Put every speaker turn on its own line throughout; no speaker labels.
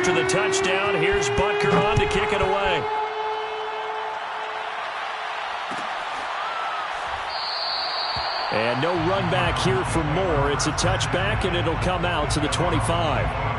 after the touchdown. Here's Butker on to kick it away. And no run back here for Moore. It's a touchback, and it'll come out to the 25.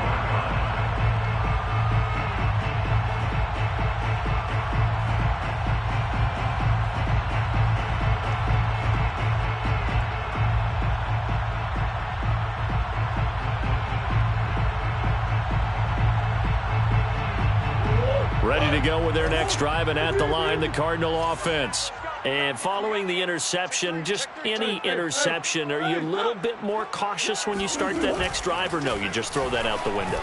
Ready to go with their next drive, and at the line, the Cardinal offense. And following the interception, just any interception, are you a little bit more cautious when you start that next drive, or no, you just throw that out the window?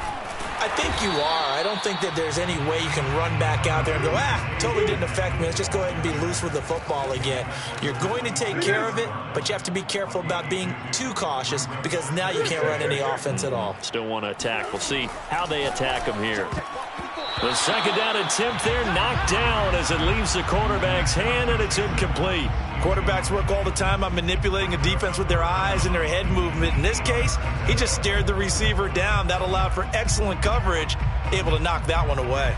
I think you are. I don't think that there's any way you can run back out there and go, totally didn't affect me. Let's just go ahead and be loose with the football again. You're going to take care of it, but you have to be careful about being too cautious because now you can't run any offense at all.
Still want to attack. We'll see how they attack them here. The second down attempt there, knocked down as it leaves the quarterback's hand, and it's incomplete.
Quarterbacks work all the time on manipulating a defense with their eyes and their head movement. In this case, he just stared the receiver down. That allowed for excellent coverage, able to knock that one away.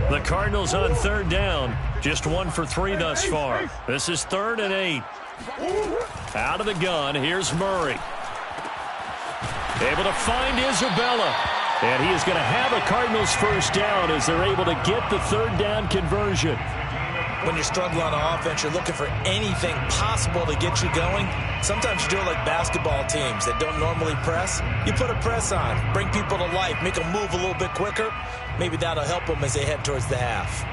The Cardinals on third down, just 1 for 3 thus far. This is 3rd and 8. Out of the gun, here's Murray. Able to find Isabella. And he is going to have a Cardinals first down as they're able to get the third down conversion.
When you're struggling on offense, you're looking for anything possible to get you going. Sometimes you do it like basketball teams that don't normally press. You put a press on, bring people to life, make them move a little bit quicker. Maybe that'll help them as they head towards the half.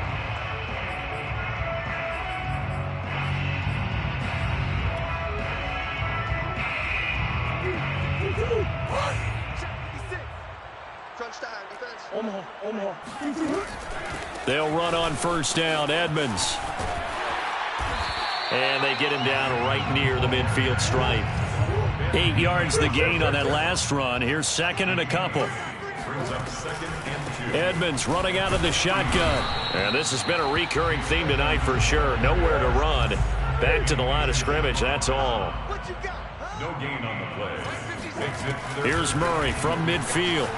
They'll run on first down. Edmonds. And they get him down right near the midfield stripe. 8 yards the gain on that last run. Here's 2nd and a couple. Edmonds running out of the shotgun. And this has been a recurring theme tonight for sure. Nowhere to run. Back to the line of scrimmage. That's all.
No gain on the play.
Here's Murray from midfield.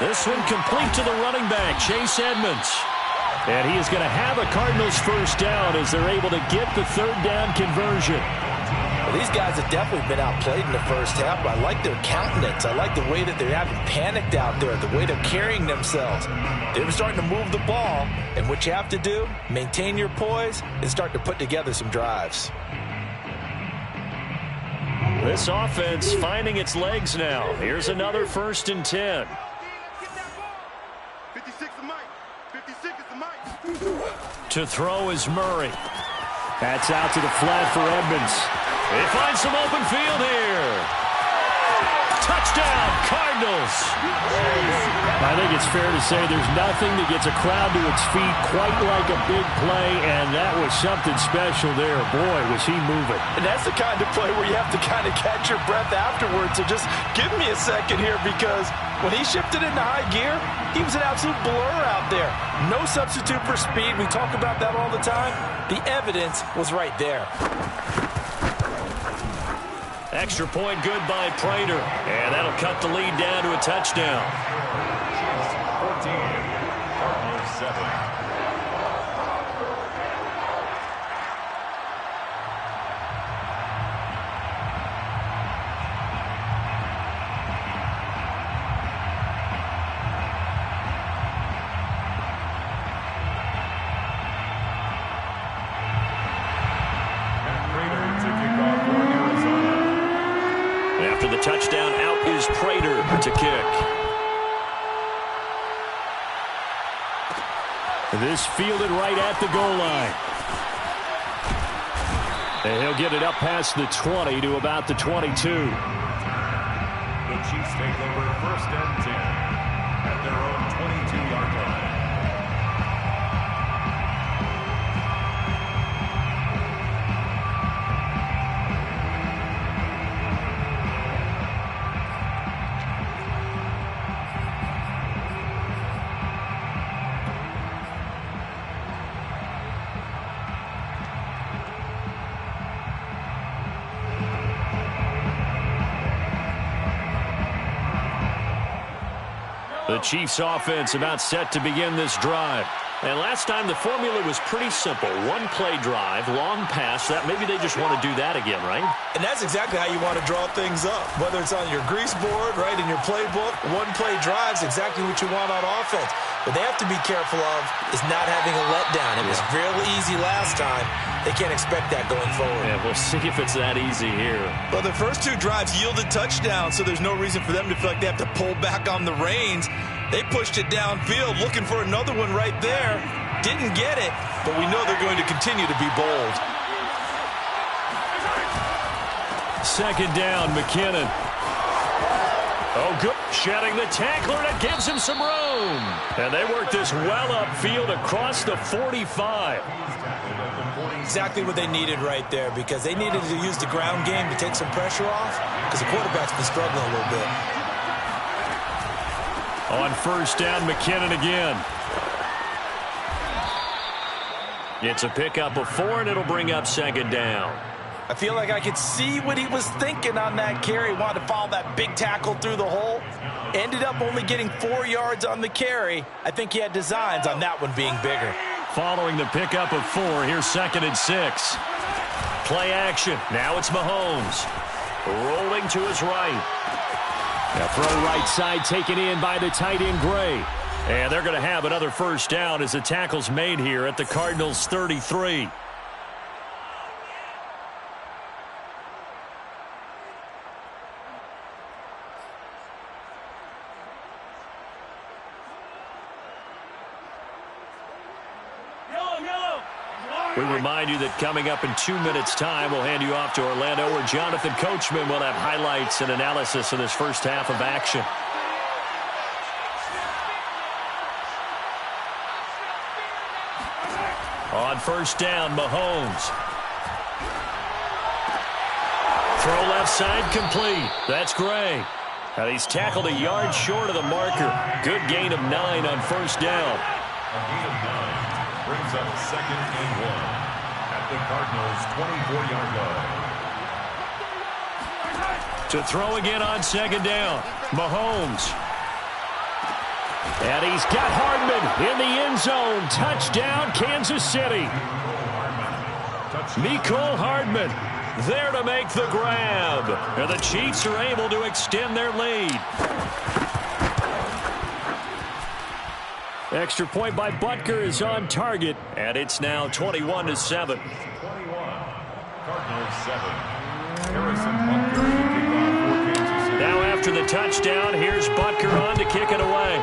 This one complete to the running back, Chase Edmonds. And he is going to have a Cardinals first down as they're able to get the third down conversion.
Well, these guys have definitely been outplayed in the first half, but I like their countenance. I like the way that they're having panicked out there, the way they're carrying themselves. They were starting to move the ball, and what you have to do, maintain your poise and start to put together some drives.
This offense finding its legs now. Here's another 1st and 10. To throw is Murray. That's out to the flat for Edmonds. They find some open field here. Touchdown, Cardinals. I think it's fair to say there's nothing that gets a crowd to its feet quite like a big play, and that was something special there. Boy, was he moving.
And that's the kind of play where you have to kind of catch your breath afterwards. So just give me a second here, because when he shifted into high gear, he was an absolute blur out there. No substitute for speed. We talk about that all the time. The evidence was right there.
Extra point good by Prater. And that'll cut the lead down to a touchdown.
14, Cardinals 7.
After the touchdown, out is Prater to kick. This fielded right at the goal line. And he'll get it up past the 20 to about the 22.
The Chiefs take over 1st and 10 at their own 22-yard line.
The Chiefs offense about set to begin this drive. And last time the formula was pretty simple. One-play drive, long pass. That maybe they just want to do that again, right?
And that's exactly how you want to draw things up. Whether it's on your grease board, right, in your playbook, one-play drives exactly what you want on offense. What they have to be careful of is not having a letdown. It was real easy last time. They can't expect that going forward.
Yeah, we'll see if it's that easy here.
Well, the first two drives yielded touchdowns, so there's no reason for them to feel like they have to pull back on the reins. They pushed it downfield, looking for another one right there. Didn't get it, but we know they're going to continue to be bold.
Second down, McKinnon. Oh, good. Shedding the tackler, and it gives him some room. And they work this well upfield across the 45.
Exactly what they needed right there, because they needed to use the ground game to take some pressure off, because the quarterback's been struggling a little bit.
On first down, McKinnon again. It's a pickup of 4, and it'll bring up second down.
I feel like I could see what he was thinking on that carry. Wanted to follow that big tackle through the hole. Ended up only getting 4 yards on the carry. I think he had designs on that one being bigger.
Following the pickup of 4, here's 2nd and 6. Play action. Now it's Mahomes. Rolling to his right. Now throw right side taken in by the tight end Gray. And they're going to have another first down as the tackle's made here at the Cardinals' 33. We remind you that coming up in 2 minutes' time, we'll hand you off to Orlando, where Jonathan Coachman will have highlights and analysis of this first half of action. On first down, Mahomes. Throw left side complete. That's Gray. And he's tackled a yard short of the marker. Good gain of 9 on first down.
A gain of 9 brings up 2nd and 1 at the Cardinals' 24-yard line.
To throw again on second down, Mahomes. And he's got Hardman in the end zone. Touchdown, Kansas City. Mecole Hardman there to make the grab. And the Chiefs are able to extend their lead. Extra point by Butker is on target, and it's now 21-7.
21. Cardinals 7. Harrison Butker to kick off for Kansas City.
Now after the touchdown, here's Butker on to kick it away.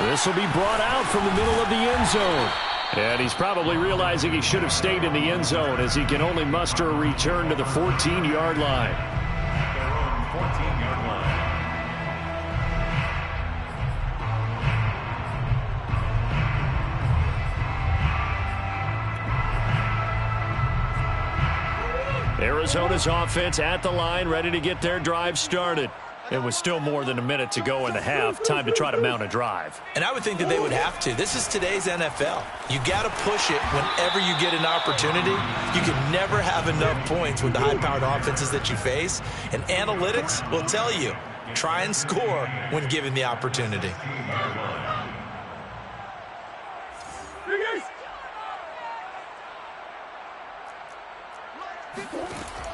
This will be brought out from the middle of the end zone. And he's probably realizing he should have stayed in the end zone, as he can only muster a return to the 14-yard line.
Their own 14-yard line.
Arizona's offense at the line, ready to get their drive started. It was still more than a minute to go in the half. Time to try to mount a drive.
And I would think that they would have to. This is today's NFL. You got to push it whenever you get an opportunity. You can never have enough points with the high-powered offenses that you face. And analytics will tell you, try and score when given the opportunity.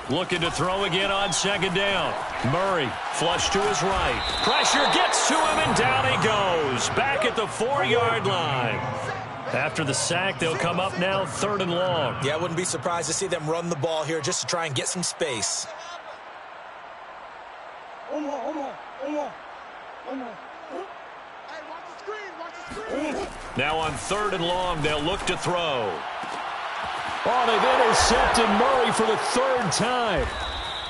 Looking to throw again on second down. Murray, flush to his right. Pressure gets to him, and down he goes. Back at the 4-yard line. After the sack, they'll come up now 3rd and long.
Yeah, I wouldn't be surprised to see them run the ball here just to try and get some space.
Now on 3rd and long, they'll look to throw. Oh, they've intercepted Murray for the 3rd time.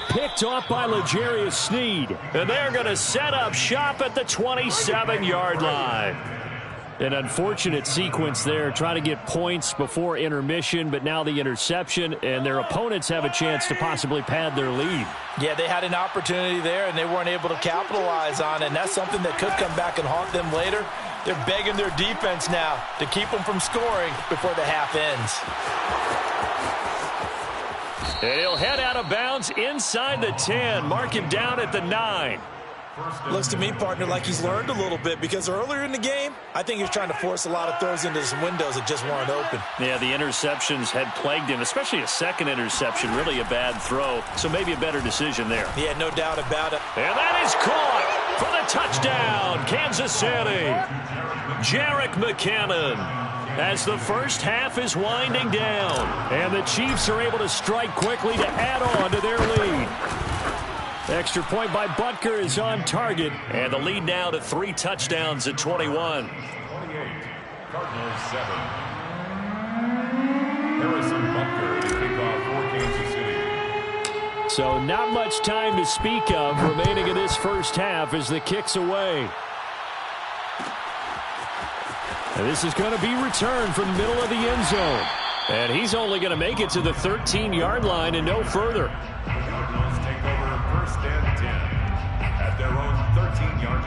Picked off by L'Jarius Sneed. And they're going to set up shop at the 27-yard line. An unfortunate sequence there, trying to get points before intermission, but now the interception, and their opponents have a chance to possibly pad their lead.
Yeah, they had an opportunity there, and they weren't able to capitalize on it, and that's something that could come back and haunt them later. They're begging their defense now to keep them from scoring before the half ends.
And he'll head out of bounds inside the 10. Mark him down at the 9.
Looks to me, partner, like he's learned a little bit, because earlier in the game, I think he was trying to force a lot of throws into some windows that just weren't open.
Yeah, the interceptions had plagued him, especially a second interception, really a bad throw. So maybe a better decision there.
Yeah, no doubt about it.
And that is caught for the touchdown, Kansas City. Jerick McKinnon, as the first half is winding down. And the Chiefs are able to strike quickly to add on to their lead. Extra point by Butker is on target. And the lead now to 3 touchdowns at 21.
28, Cardinals 7. Harrison Butker to kick off for Kansas City.
So not much time to speak of remaining in this first half as the kick's away. And this is going to be returned from the middle of the end zone. And he's only going to make it to the 13-yard line and no further.
Cardinals take over first and 10 at their own 13-yard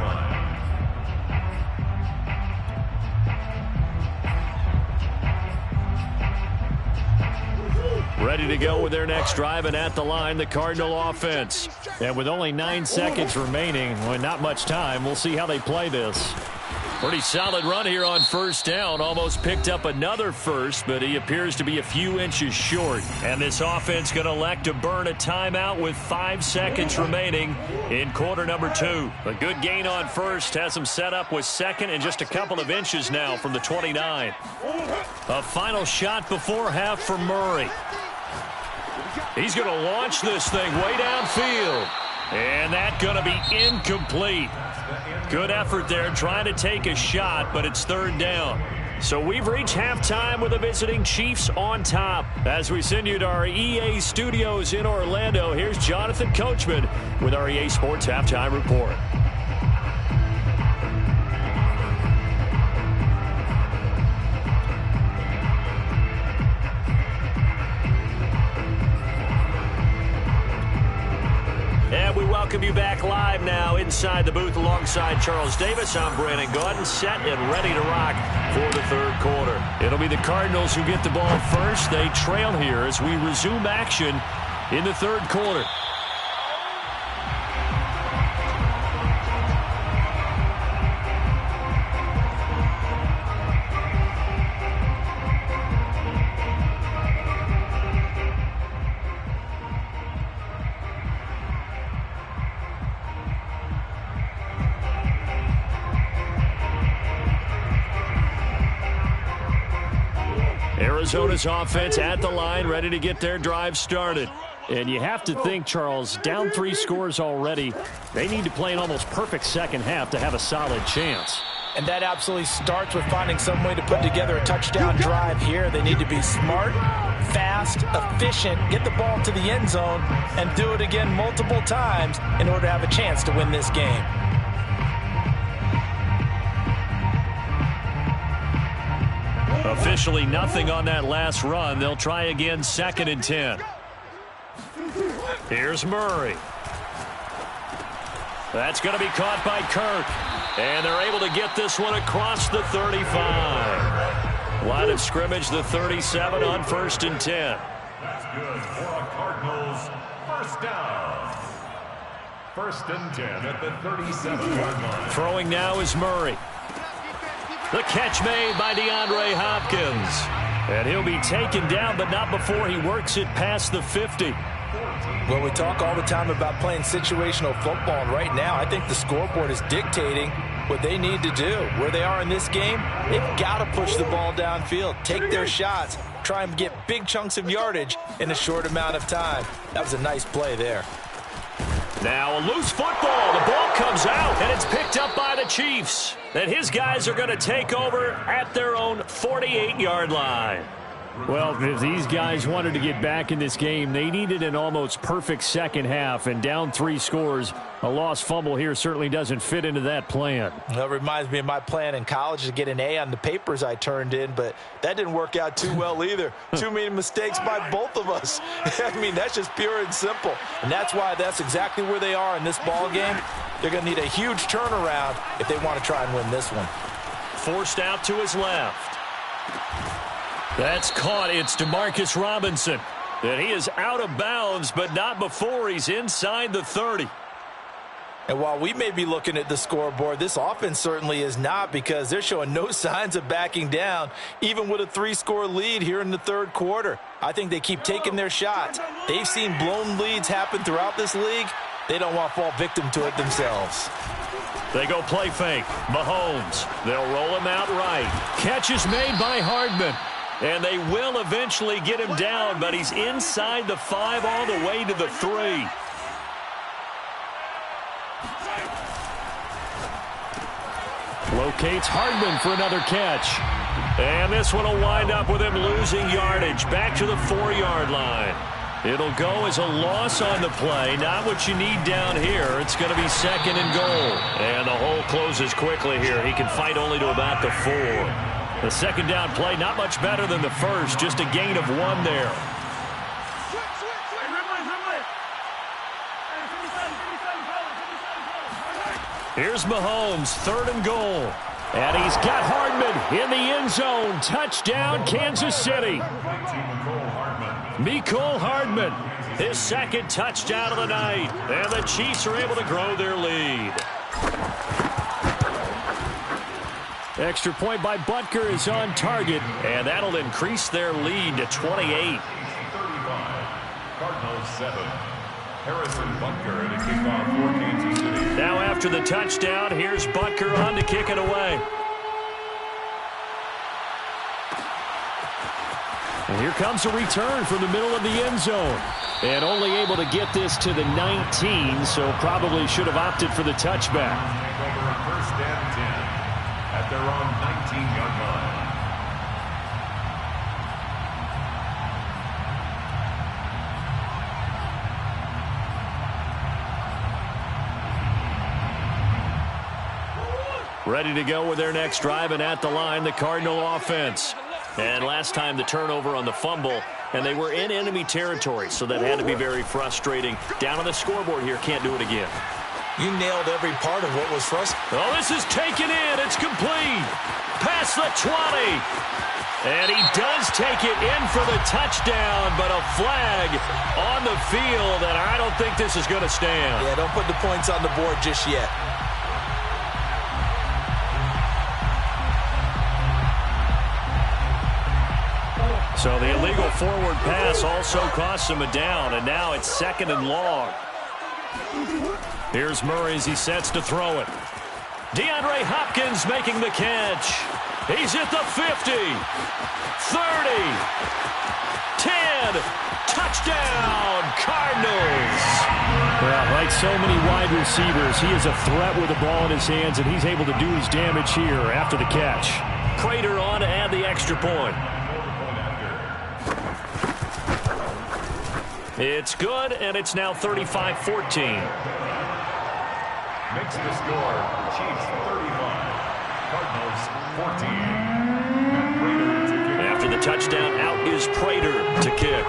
line.
Ready to go with their next drive, and at the line, the Cardinal offense. And with only 9 seconds remaining, well, not much time, we'll see how they play this. Pretty solid run here on first down. Almost picked up another first, but he appears to be a few inches short. And this offense going to elect to burn a timeout with 5 seconds remaining in quarter number 2. A good gain on first has him set up with second and just a couple of inches now from the 29. A final shot before half for Murray. He's going to launch this thing way downfield. And that's going to be incomplete. Good effort there trying to take a shot, but it's third down. So we've reached halftime with the visiting Chiefs on top. As we send you to our EA studios in Orlando, here's Jonathan Coachman with our EA Sports Halftime Report. And we welcome you back live now inside the booth alongside Charles Davis. I'm Brandon Gaudin, set and ready to rock for the third quarter. It'll be the Cardinals who get the ball first. They trail here as we resume action in the third quarter. Arizona's offense at the line, ready to get their drive started. And you have to think, Charles, down 3 scores already. They need to play an almost perfect second half to have a solid chance.
And that absolutely starts with finding some way to put together a touchdown drive here. They need to be smart, fast, efficient, get the ball to the end zone, and do it again multiple times in order to have a chance to win this game.
Officially nothing on that last run. They'll try again, 2nd and 10. Here's Murray. That's going to be caught by Kirk. And they're able to get this one across the 35. Line of scrimmage, the 37 on 1st and 10.
That's good for a Cardinals first down. 1st and 10 at the 37-yard line.
Throwing now is Murray. The catch made by DeAndre Hopkins. And he'll be taken down, but not before he works it past the 50.
Well, we talk all the time about playing situational football, and right now I think the scoreboard is dictating what they need to do. Where they are in this game, they've got to push the ball downfield, take their shots, try and get big chunks of yardage in a short amount of time. That was a nice play there.
Now a loose football. The ball comes out, and it's picked up by the Chiefs. And his guys are going to take over at their own 48-yard line. Well, if these guys wanted to get back in this game, they needed an almost perfect second half, and down 3 scores. A lost fumble here certainly doesn't fit into that plan.
That reminds me of my plan in college to get an A on the papers I turned in, but that didn't work out too well either. Too many mistakes by both of us. I mean, that's just pure and simple. And that's why that's exactly where they are in this ball game. They're going to need a huge turnaround if they want to try and win this one.
Forced out to his left. That's caught. It's Demarcus Robinson. And he is out of bounds, but not before he's inside the 30.
And while we may be looking at the scoreboard, this offense certainly is not, because they're showing no signs of backing down, even with a 3-score lead here in the third quarter. I think they keep taking their shots. They've seen blown leads happen throughout this league. They don't want to fall victim to it themselves.
They go play fake. Mahomes. They'll roll him out right. Catch is made by Hardman. And they will eventually get him down, but he's inside the 5 all the way to the 3. Locates Hardman for another catch. And this one will wind up with him losing yardage. Back to the 4-yard line. It'll go as a loss on the play. Not what you need down here. It's going to be second and goal. And the hole closes quickly here. He can fight only to about the 4. The second down play, not much better than the first. Just a gain of 1 there. Here's Mahomes, 3rd and goal. And he's got Hardman in the end zone. Touchdown, Kansas City. Mecole Hardman, his second touchdown of the night. And the Chiefs are able to grow their lead. Extra point by Butker is on target. And that'll increase their lead to 28.
35. Cardinals 7. Harrison Butker in a kickoff for Kansas City.
Now after the touchdown, here's Butker on to kick it away. And here comes a return from the middle of the end zone. And only able to get this to the 19, so probably should have opted for the touchback.
Over a 1st and 10 at their own 19-yard line.
Ready to go with their next drive, and at the line, the Cardinal offense. And last time the turnover on the fumble, and they were in enemy territory, so that had to be very frustrating. Down on the scoreboard here, can't do it again.
You nailed every part of what was frustrating.
Oh, this is taken in. It's complete. Past the 20. And he does take it in for the touchdown, but a flag on the field, and I don't think this is going to stand.
Yeah, don't put the points on the board just yet.
So the illegal forward pass also costs him a down, and now it's 2nd and long. Here's Murray as he sets to throw it. DeAndre Hopkins making the catch. He's at the 50, 30, 10, touchdown, Cardinals. Well, like so many wide receivers, he is a threat with the ball in his hands, and he's able to do his damage here after the catch. Prater on to add the extra point. It's good, and it's now 35-14.
Makes the score, Chiefs 35, Cardinals 14.
After the touchdown, out is Prater to kick.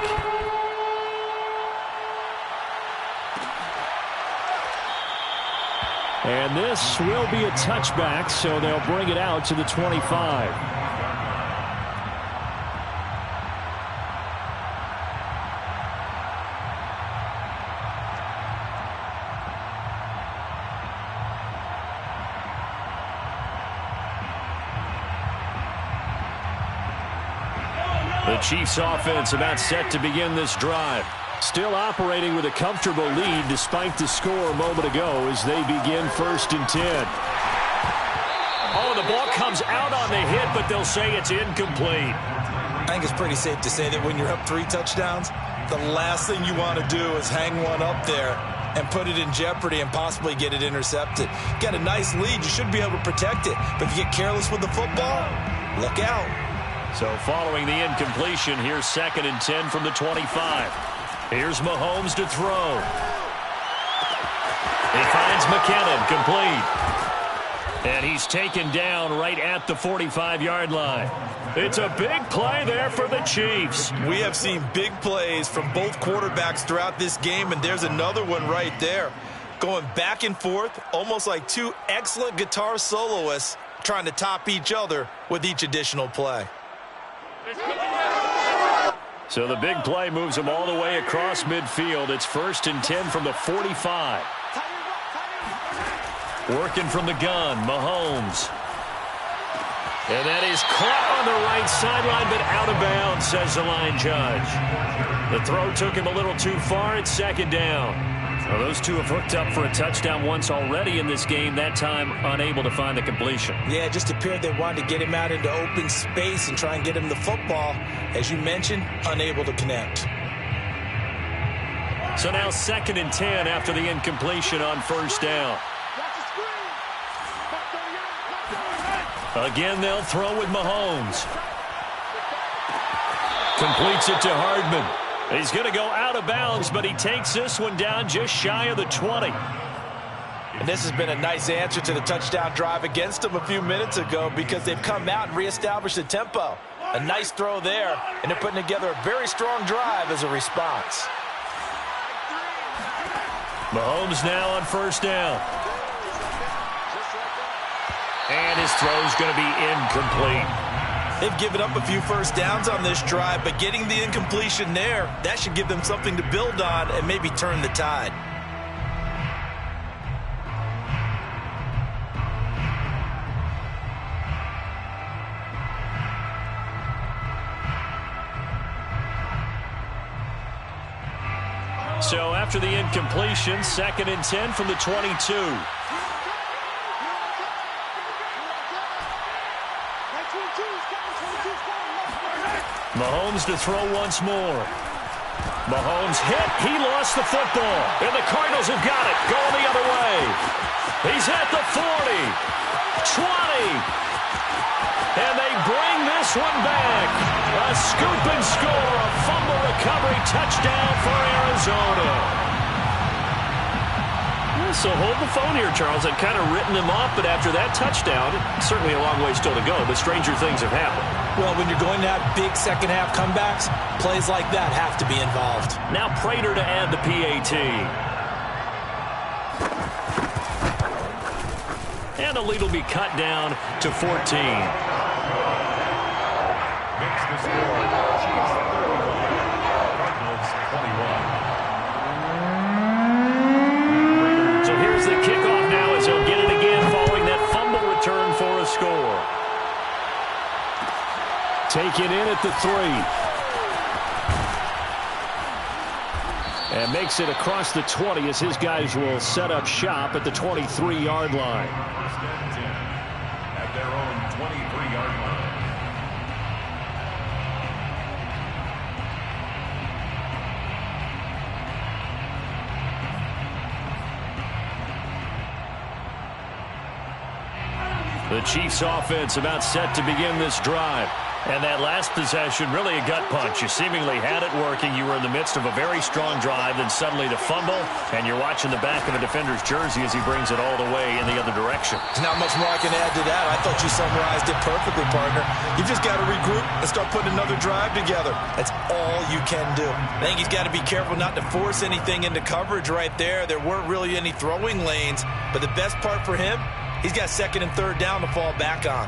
And this will be a touchback, so they'll bring it out to the 25. The Chiefs offense about set to begin this drive. Still operating with a comfortable lead despite the score a moment ago as they begin 1st and 10. Oh, the ball comes out on the hit, but they'll say it's incomplete.
I think it's pretty safe to say that when you're up 3 touchdowns, the last thing you want to do is hang one up there and put it in jeopardy and possibly get it intercepted. Got a nice lead. You should be able to protect it. But if you get careless with the football, look out.
So following the incompletion, here's 2nd and 10 from the 25. Here's Mahomes to throw. He finds McKinnon, complete. And he's taken down right at the 45-yard line. It's a big play there for the Chiefs.
We have seen big plays from both quarterbacks throughout this game, and there's another one right there. Going back and forth, almost like 2 excellent guitar soloists trying to top each other with each additional play.
So the big play moves him all the way across midfield. It's 1st and 10 from the 45. Working from the gun, Mahomes. And that is caught on the right sideline, but out of bounds, says the line judge. The throw took him a little too far. It's 2nd down. Well, those two have hooked up for a touchdown once already in this game, that time unable to find the completion.
Yeah, it just appeared they wanted to get him out into open space and try and get him the football. As you mentioned, unable to connect.
So now 2nd and 10 after the incompletion on 1st down. Again, they'll throw with Mahomes. Completes it to Hardman. He's going to go out of bounds, but he takes this one down just shy of the 20.
And this has been a nice answer to the touchdown drive against them a few minutes ago because they've come out and reestablished the tempo. A nice throw there, and they're putting together a very strong drive as a response.
Mahomes now on 1st down. And his throw's going to be incomplete.
They've given up a few first downs on this drive, but getting the incompletion there, that should give them something to build on and maybe turn the tide.
So after the incompletion, 2nd and 10 from the 22. Mahomes to throw once more. Mahomes hit. He lost the football. And the Cardinals have got it. Going the other way. He's at the 40. 20. And they bring this one back. A scoop and score. A fumble recovery touchdown for Arizona. So hold the phone here, Charles. I'd kind of written them off, but after that touchdown, certainly a long way still to go, but stranger things have happened.
Well, when you're going to have big second-half comebacks, plays like that have to be involved.
Now Prater to add the PAT. And the lead will be cut down to 14.
Makes the score. Chiefs 31. Cardinals 21.
So here's the kickoff now as he'll get it again following that fumble return for a score. Taken in at the 3. And makes it across the 20 as his guys will set up shop at the 23-yard line.
1st and 10 at their own 23-yard line.
The Chiefs offense about set to begin this drive. And that last possession, really a gut punch. You seemingly had it working. You were in the midst of a very strong drive, then suddenly the fumble, and you're watching the back of a defender's jersey as he brings it all the way in the other direction.
There's not much more I can add to that. I thought you summarized it perfectly, partner. You just got to regroup and start putting another drive together. That's all you can do. I think he's got to be careful not to force anything into coverage right there. There weren't really any throwing lanes, but the best part for him, he's got 2nd and 3rd down to fall back on.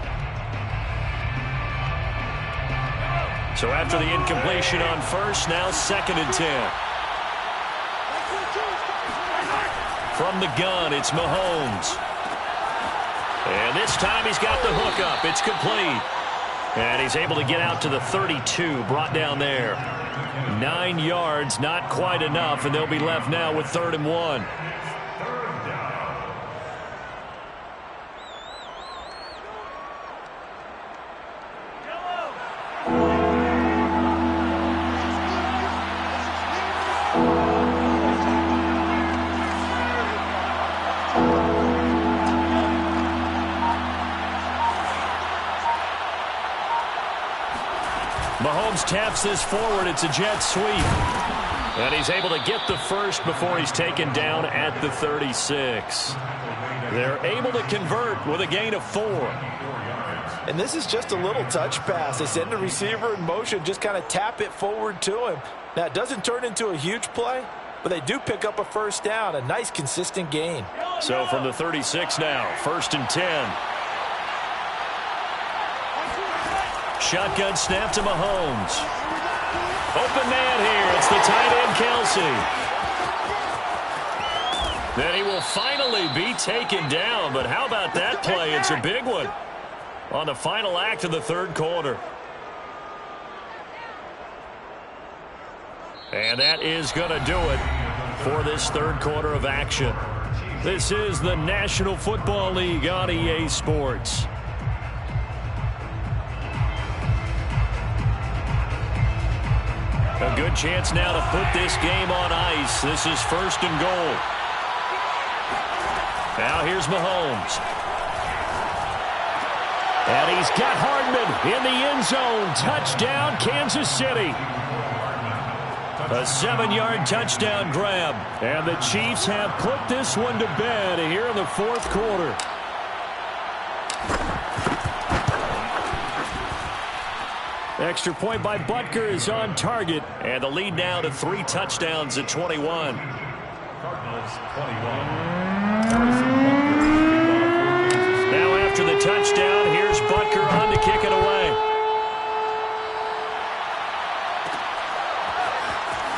So after the incompletion on 1st, now 2nd and 10. From the gun, it's Mahomes. And this time he's got the hook up. It's complete. And he's able to get out to the 32, brought down there. 9 yards, not quite enough, and they'll be left now with 3rd and 1. Mahomes taps this forward. It's a jet sweep. And he's able to get the first before he's taken down at the 36. They're able to convert with a gain of 4.
And this is just a little touch pass. They send the receiver in motion, just kind of tap it forward to him. Now, it doesn't turn into a huge play, but they do pick up a 1st down, a nice, consistent gain.
So from the 36 now, 1st and 10. Shotgun snap to Mahomes. Open man here. It's the tight end, Kelsey. Then he will finally be taken down. But how about that play? It's a big one on the final act of the third quarter. And that is going to do it for this third quarter of action. This is the National Football League on EA Sports. A good chance now to put this game on ice. This is first and goal. Now here's Mahomes. And he's got Hardman in the end zone. Touchdown, Kansas City. A 7-yard touchdown grab. And the Chiefs have put this one to bed here in the fourth quarter. Extra point by Butker is on target. And the lead now to 3 touchdowns at 21.
Cardinals 21.
Now after the touchdown, here's Butker on to kick it away.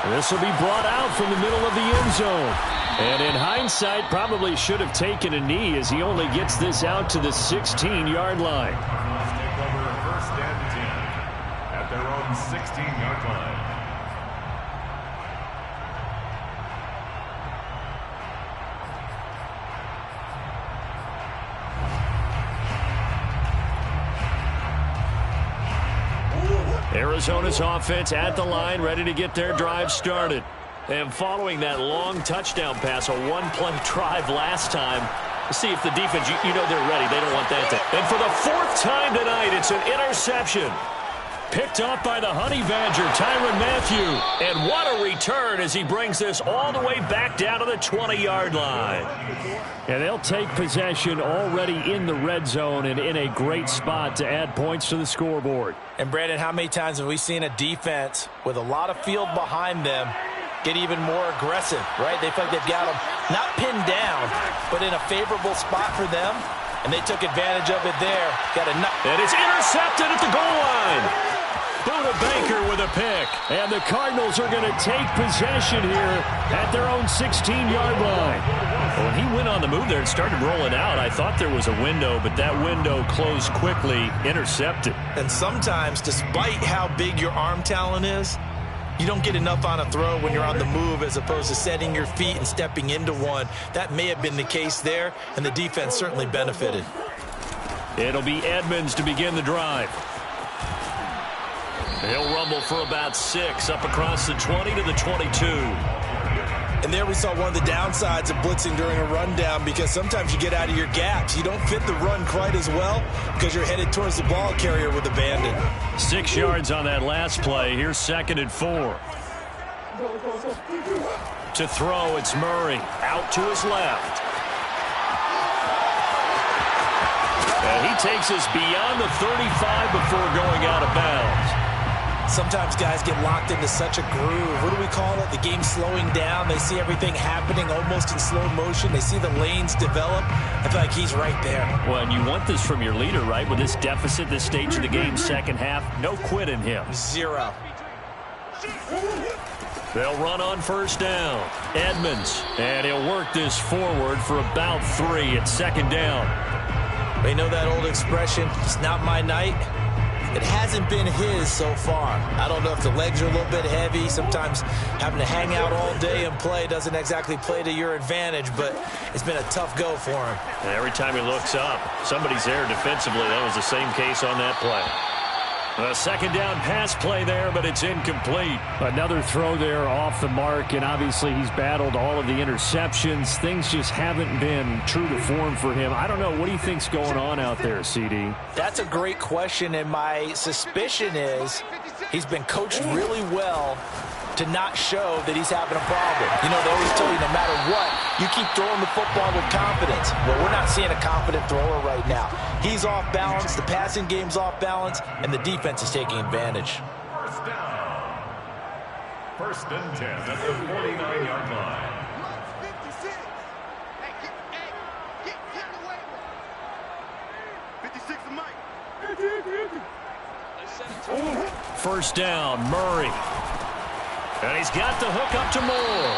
This will be brought out from the middle of the end zone. And in hindsight, probably should have taken a knee as he only gets this out to the 16-yard line.
Cardinals take over first and 10 at their own 16-yard line.
Arizona's offense at the line, ready to get their drive started. And following that long touchdown pass, a one-play drive last time, see if the defense, you know they're ready. They don't want that to. And for the 4th time tonight, it's an interception. Picked off by the Honey Badger, Tyrann Mathieu. And what a return as he brings this all the way back down to the 20-yard line. And they'll take possession already in the red zone and in a great spot to add points to the scoreboard.
And, Brandon, how many times have we seen a defense with a lot of field behind them get even more aggressive, right? They feel like they've got them not pinned down, but in a favorable spot for them, and they took advantage of it there. And
it's intercepted at the goal line. Buda Baker with a pick. And the Cardinals are going to take possession here at their own 16-yard line. When he went on the move there and started rolling out, I thought there was a window, but that window closed quickly, intercepted.
And sometimes, despite how big your arm talent is, you don't get enough on a throw when you're on the move as opposed to setting your feet and stepping into one. That may have been the case there, and the defense certainly benefited.
It'll be Edmonds to begin the drive. He'll rumble for about 6 up across the 20 to the 22.
And there we saw one of the downsides of blitzing during a rundown, because sometimes you get out of your gaps. You don't fit the run quite as well because you're headed towards the ball carrier with abandon.
6 yards on that last play. Here's 2nd and 4. To throw, it's Murray. Out to his left. And he takes us beyond the 35 before going out of bounds.
Sometimes guys get locked into such a groove. What do we call it? The game slowing down. They see everything happening almost in slow motion. They see the lanes develop. I feel like he's right there.
Well, and you want this from your leader, right? With this deficit, this stage of the game, second half, no quit in him.
0.
They'll run on first down. Edmonds, and he'll work this forward for about 3 at 2nd down.
They know that old expression, it's not my night. It hasn't been his so far. I don't know if the legs are a little bit heavy. Sometimes having to hang out all day and play doesn't exactly play to your advantage, but it's been a tough go for him.
And every time he looks up, somebody's there defensively. That was the same case on that play. A 2nd down pass play there, but it's incomplete. Another throw there off the mark, and obviously he's battled all of the interceptions. Things just haven't been true to form for him. I don't know. What do you think's going on out there, CD?
That's a great question, and my suspicion is he's been coached really well to not show that he's having a problem. You know, they always tell you no matter what, you keep throwing the football with confidence. Well, we're not seeing a confident thrower right now. He's off balance, the passing game's off balance, and the defense is taking advantage.
First down. 1st and 10 at the 49-yard line.
56 to Mike.
first down. Murray. And he's got the hook up to Moore.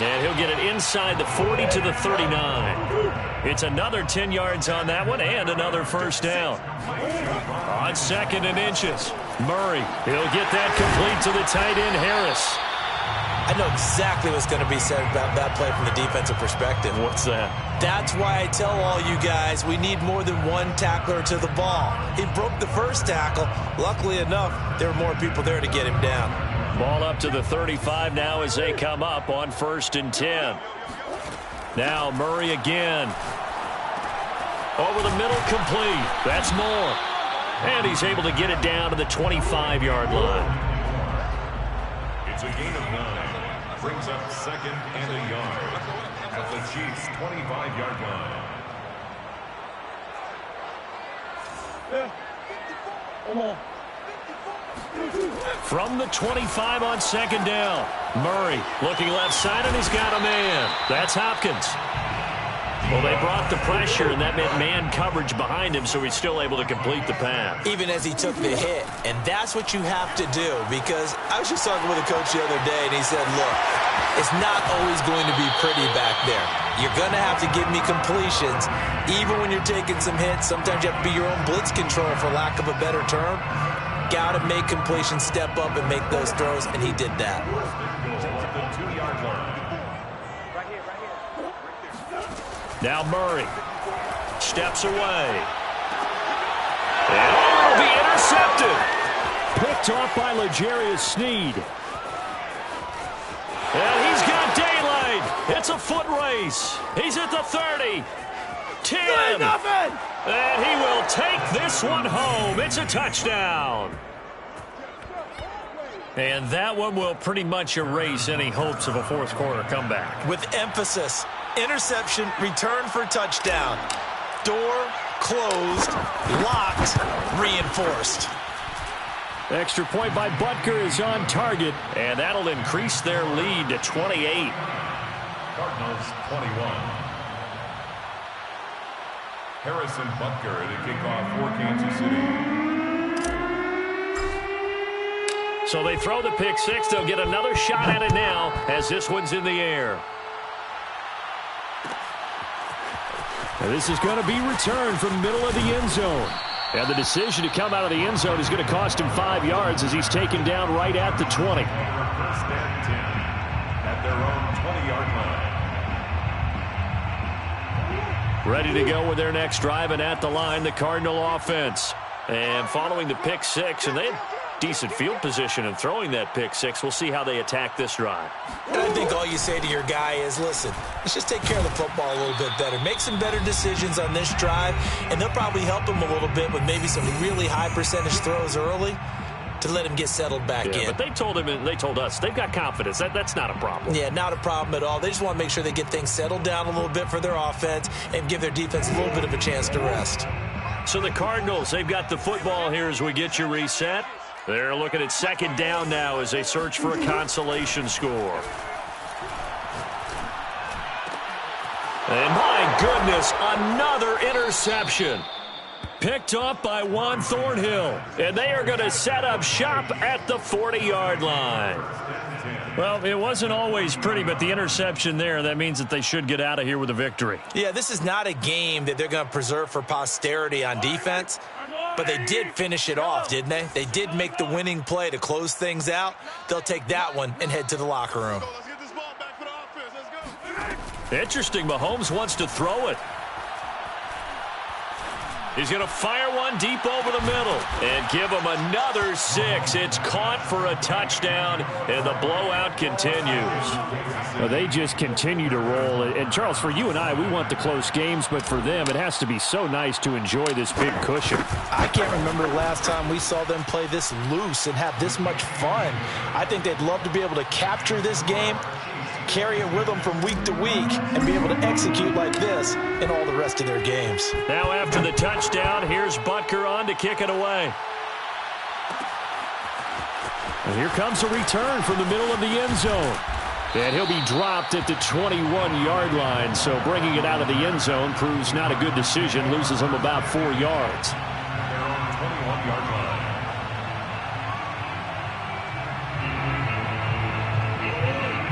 And he'll get it inside the 40 to the 39. It's another 10 yards on that one and another first down. On 2nd and inches. Murray. He'll get that complete to the tight end, Harris.
I know exactly what's going to be said about that play from the defensive perspective.
What's that?
That's why I tell all you guys we need more than one tackler to the ball. He broke the first tackle. Luckily enough, there were more people there to get him down.
Ball up to the 35 now as they come up on 1st and 10. Now Murray again. Over the middle, complete. That's Moore. And he's able to get it down to the 25-yard line.
It's a gain of 9. Brings up 2nd and a yard at the Chiefs' 25-yard line.
From the 25 on 2nd down. Murray looking left side, and he's got a man. That's Hopkins. Well, they brought the pressure, and that meant man coverage behind him, so he's still able to complete the pass.
Even as he took the hit. And that's what you have to do, because I was just talking with a coach the other day, and he said, look, it's not always going to be pretty back there. You're going to have to give me completions. Even when you're taking some hits, sometimes you have to be your own blitz control, for lack of a better term. Got to make completions, step up, and make those throws, and he did that.
Now Murray steps away. And it'll be intercepted. Picked off by L'Jarius Sneed. And he's got daylight. It's a foot race. He's at the 30. 10. And he will take this one home. It's a touchdown. And that one will pretty much erase any hopes of a fourth quarter comeback.
With emphasis. Interception, return for touchdown. Door closed, locked, reinforced.
Extra point by Butker is on target, and that'll increase their lead to 28.
Cardinals 21. Harrison Butker to kick off for Kansas City.
So they throw the pick six. They'll get another shot at it now as this one's in the air. And this is going to be returned from the middle of the end zone. And the decision to come out of the end zone is going to cost him 5 yards as he's taken down right at the 20.
First and 10 at their own 20-yard line.
Ready to go with their next drive, and at the line, the Cardinal offense. And following the pick six, and they had decent field position in throwing that pick six. We'll see how they attack this drive.
And I think all you say to your guy is, listen, let's just take care of the football a little bit better. Make some better decisions on this drive, and they'll probably help him a little bit with maybe some really high percentage throws early to let him get settled back in.
But they told him and they told us they've got confidence. That's not a problem.
Yeah, not a problem at all. They just want to make sure they get things settled down a little bit for their offense and give their defense a little bit of a chance to rest.
So the Cardinals, they've got the football here as we get you reset. They're looking at 2nd down now as they search for a consolation score. And my goodness, another interception. Picked off by Juan Thornhill. And they are going to set up shop at the 40-yard line. Well, it wasn't always pretty, but the interception there, that means that they should get out of here with a victory.
Yeah, this is not a game that they're going to preserve for posterity on defense, but they did finish it off, didn't they? They did make the winning play to close things out. They'll take that one and head to the locker room.
Interesting, Mahomes wants to throw it. He's going to fire one deep over the middle and give him another 6. It's caught for a touchdown, and the blowout continues. Well, they just continue to roll. And, Charles, for you and I, we want the close games, but for them, it has to be so nice to enjoy this big cushion.
I can't remember the last time we saw them play this loose and have this much fun. I think they'd love to be able to capture this game, carry it with them from week to week, and be able to execute like this in all the rest of their games.
Now after the touchdown, here's Butker on to kick it away. And here comes a return from the middle of the end zone. And he'll be dropped at the 21-yard line, so bringing it out of the end zone proves not a good decision, loses him about 4 yards.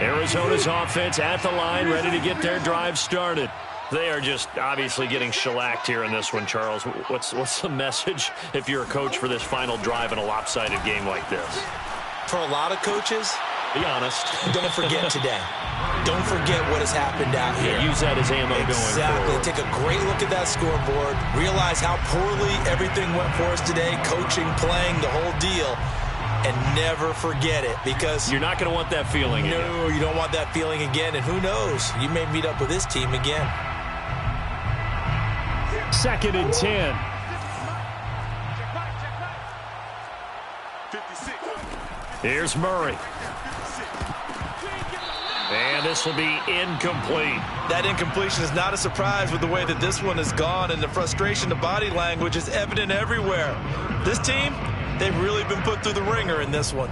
Arizona's offense at the line, ready to get their drive started. They are just obviously getting shellacked here in this one, Charles. What's the message if you're a coach for this final drive in a lopsided game like this?
For a lot of coaches,
be honest.
Don't forget today. Don't forget what has happened out here.
Yeah, use that as ammo going forward.
Exactly. Take a great look at that scoreboard. Realize how poorly everything went for us today. Coaching, playing, the whole deal. And never forget it, because
you're not going to want that feeling again.
No, you don't want that feeling again. And who knows? You may meet up with this team again.
2nd and 10. Here's Murray. And this will be incomplete.
That incompletion is not a surprise with the way that this one has gone, and the frustration, the body language is evident everywhere. This team, they've really been put through the ringer in this one.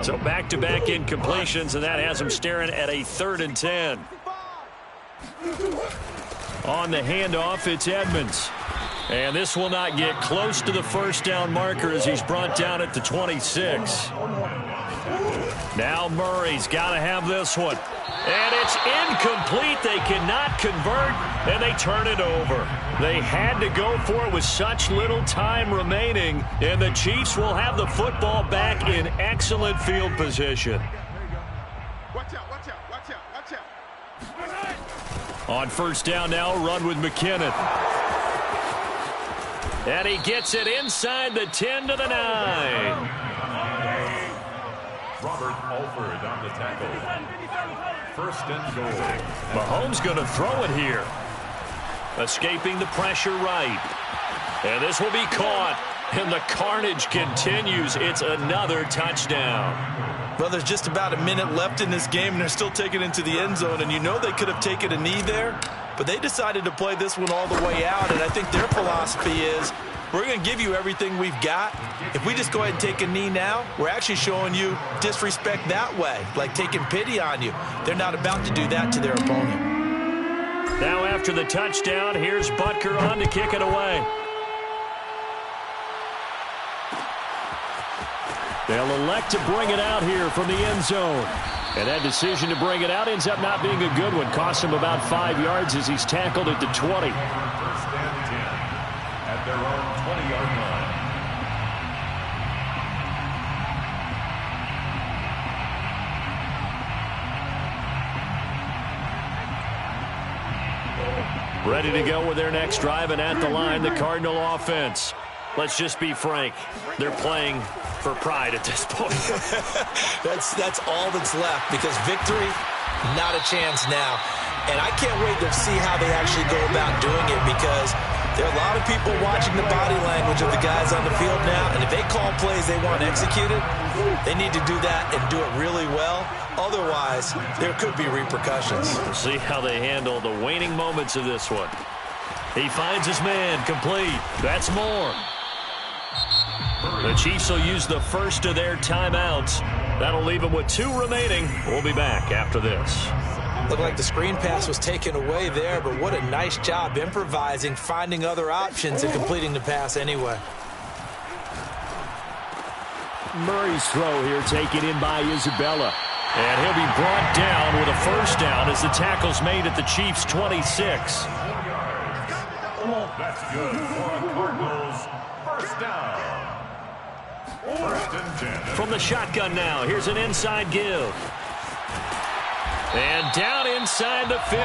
So back-to-back incompletions, and that has them staring at a 3rd and 10. On the handoff, it's Edmonds. And this will not get close to the first down marker as he's brought down at the 26. Now Murray's got to have this one. And it's incomplete. They cannot convert, and they turn it over. They had to go for it with such little time remaining, and the Chiefs will have the football back in excellent field position.
Watch out, watch out, watch out, watch out.
On first down now, run with McKinnon. And he gets it inside the 10 to the 9.
Robert Alford on the tackle. 1st and goal.
Mahomes going to throw it here. Escaping the pressure right. And this will be caught. And the carnage continues. It's another touchdown.
Well, there's just about a minute left in this game, and they're still taking it into the end zone. And you know they could have taken a knee there, but they decided to play this one all the way out. And I think their philosophy is, we're going to give you everything we've got. If we just go ahead and take a knee now, we're actually showing you disrespect that way, like taking pity on you. They're not about to do that to their opponent.
Now after the touchdown, here's Butker on to kick it away. They'll elect to bring it out here from the end zone. And that decision to bring it out ends up not being a good one. Cost him about 5 yards as he's tackled at the 20.
1st and 10 at their own 20-yard line.
Ready to go with their next drive, and at the line, the Cardinal offense. Let's just be frank. They're playing for pride at this point.
That's all that's left, because victory, not a chance now. And I can't wait to see how they actually go about doing it, because there are a lot of people watching the body language of the guys on the field now, and if they call plays they want executed, they need to do that and do it really well. Otherwise, there could be repercussions.
We'll see how they handle the waning moments of this one. He finds his man, complete. That's more. The Chiefs will use the first of their timeouts. That'll leave them with 2 remaining. We'll be back after this.
Looked like the screen pass was taken away there, but what a nice job improvising, finding other options, and completing the pass anyway.
Murray's throw here taken in by Isabella. And he'll be brought down with a first down as the tackle's made at the Chiefs' 26.
That's good for a Cardinals 1st down. 1st and 10.
From the shotgun now, here's an inside give. And down inside the 15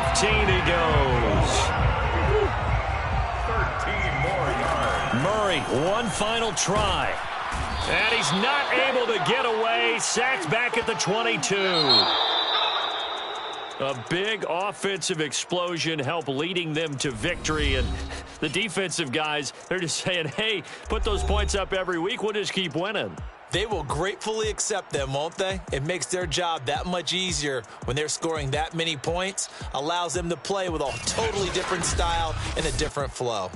he goes.
13 more yards.
Murray, one final try. And he's not able to get away. Sacked back at the 22. A big offensive explosion helped leading them to victory. And the defensive guys, they're just saying, hey, put those points up every week. We'll just keep winning.
They will gratefully accept them, won't they? It makes their job that much easier when they're scoring that many points. Allows them to play with a totally different style and a different flow.